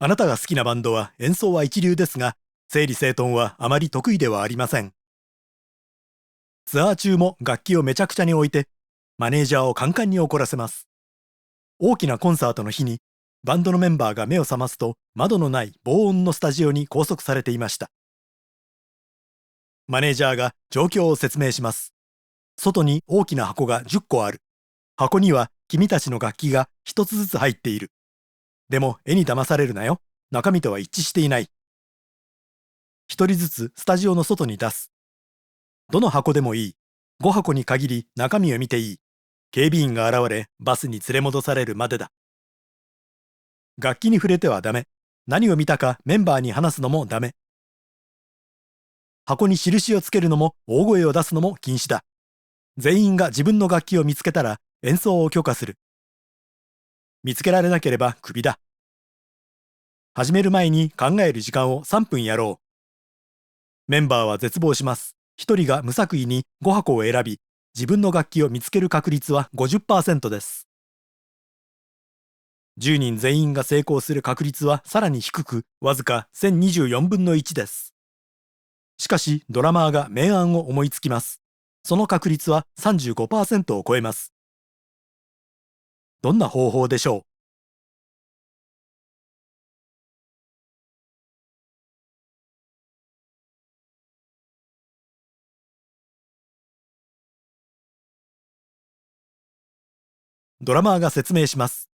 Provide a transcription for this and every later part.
あなたが好きなバンドは演奏は一流ですが、整理整頓はあまり得意ではありません。ツアー中も楽器をめちゃくちゃに置いて、マネージャーをカンカンに怒らせます。大きなコンサートの日に、バンドのメンバーが目を覚ますと、窓のない防音のスタジオに拘束されていました。マネージャーが状況を説明します。外に大きな箱が10個ある。箱には君たちの楽器が1つずつ入っている。でも絵に騙されるなよ。中身とは一致していない。1人ずつスタジオの外に出す。どの箱でもいい。5箱に限り中身を見ていい。警備員が現れ、バスに連れ戻されるまでだ。楽器に触れてはダメ。何を見たかメンバーに話すのもダメ。箱に印をつけるのも大声を出すのも禁止だ。全員が自分の楽器を見つけたら演奏を許可する。見つけられなければクビだ。始める前に考える時間を3分やろう。メンバーは絶望します。1人が無作為に5箱を選び、自分の楽器を見つける確率は 50% です。10人全員が成功する確率はさらに低く、わずか1024分の1です。しかし、ドラマーが明暗を思いつきます。その確率は 35% を超えます。どんな方法でしょう？ドラマーが説明します。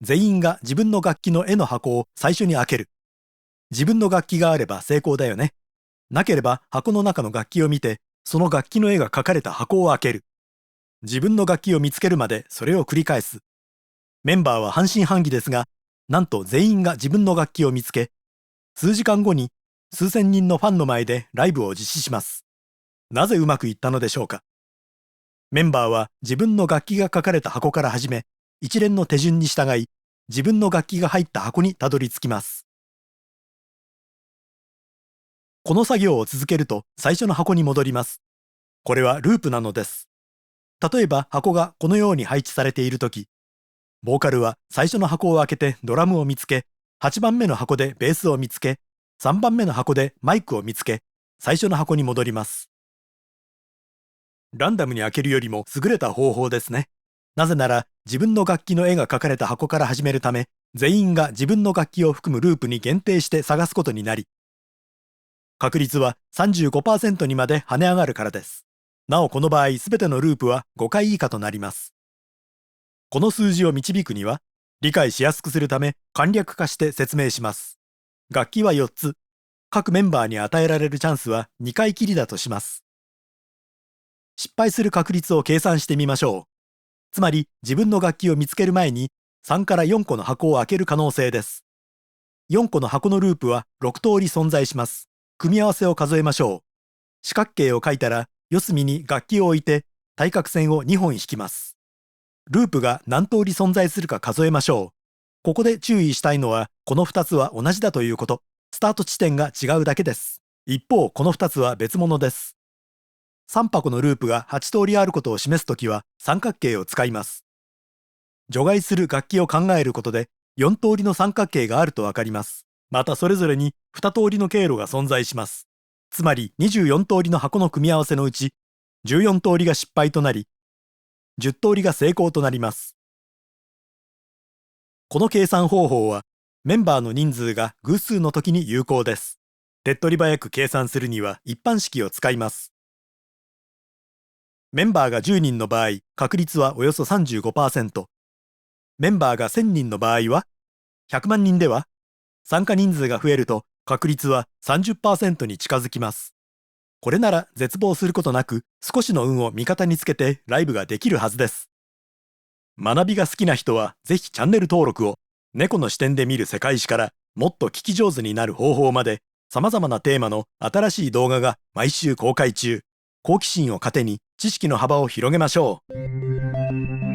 全員が自分の楽器の絵の箱を最初に開ける。自分の楽器があれば成功だよね。なければ箱の中の楽器を見て、その楽器の絵が描かれた箱を開ける。自分の楽器を見つけるまでそれを繰り返す。メンバーは半信半疑ですが、なんと全員が自分の楽器を見つけ、数時間後に数千人のファンの前でライブを実施します。なぜうまくいったのでしょうか。メンバーは自分の楽器が書かれた箱から始め、一連の手順に従い、自分の楽器が入った箱にたどり着きます。この作業を続けると最初の箱に戻ります。これはループなのです。例えば箱がこのように配置されているとき、ボーカルは最初の箱を開けてドラムを見つけ、8番目の箱でベースを見つけ、3番目の箱でマイクを見つけ、最初の箱に戻ります。ランダムに開けるよりも優れた方法ですね。なぜなら自分の楽器の絵が描かれた箱から始めるため、全員が自分の楽器を含むループに限定して探すことになり、確率は 35% にまで跳ね上がるからです。なおこの場合すべてのループは5回以下となります。この数字を導くには、理解しやすくするため簡略化して説明します。楽器は4つ。各メンバーに与えられるチャンスは2回きりだとします。失敗する確率を計算してみましょう。つまり自分の楽器を見つける前に3から4個の箱を開ける可能性です。4個の箱のループは6通り存在します。組み合わせを数えましょう。四角形を書いたら四隅に楽器を置いて対角線を2本引きます。ループが何通り存在するか数えましょう。ここで注意したいのはこの2つは同じだということ。スタート地点が違うだけです。一方この2つは別物です。3箱のループが8通りあることを示すときは三角形を使います。除外する楽器を考えることで4通りの三角形があるとわかります。またそれぞれに2通りの経路が存在します。つまり24通りの箱の組み合わせのうち14通りが失敗となり、10通りが成功となります。この計算方法はメンバーの人数が偶数の時に有効です。手っ取り早く計算するには一般式を使います。メンバーが10人の場合、確率はおよそ 35%。メンバーが1000人の場合は、100万人では、参加人数が増えると確率は 30% に近づきます。これなら絶望することなく、少しの運を味方につけてライブができるはずです。学びが好きな人はぜひチャンネル登録を。猫の視点で見る世界史からもっと聞き上手になる方法まで、様々なテーマの新しい動画が毎週公開中。好奇心を糧に知識の幅を広げましょう。